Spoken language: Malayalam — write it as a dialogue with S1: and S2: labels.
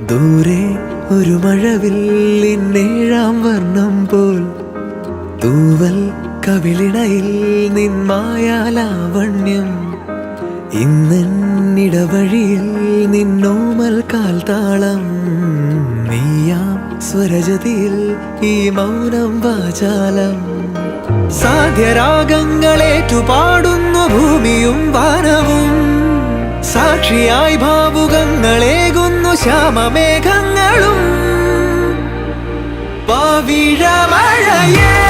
S1: ദൂരെ ഒരു മഴവില്ലിന്നേഴാം വർണ്ണം പോൽ തൂവൽ കവിളിണയിൽ നിന്മായാലാവണ്യം ഇന്നിടവഴിയിൽ നിന്നോമൽ കാൽത്താളം നീയാം സ്വരജതിയിൽ ഈ മൗനം വാചാലം സാധ്യരാഗങ്ങളേറ്റുപാടുന്നു ഭൂമിയും വാനവും സാക്ഷിയായി ഭാവുകങ്ങളേകുന്നു ശ്യാമമേഘങ്ങളും പവിഴമഴയേ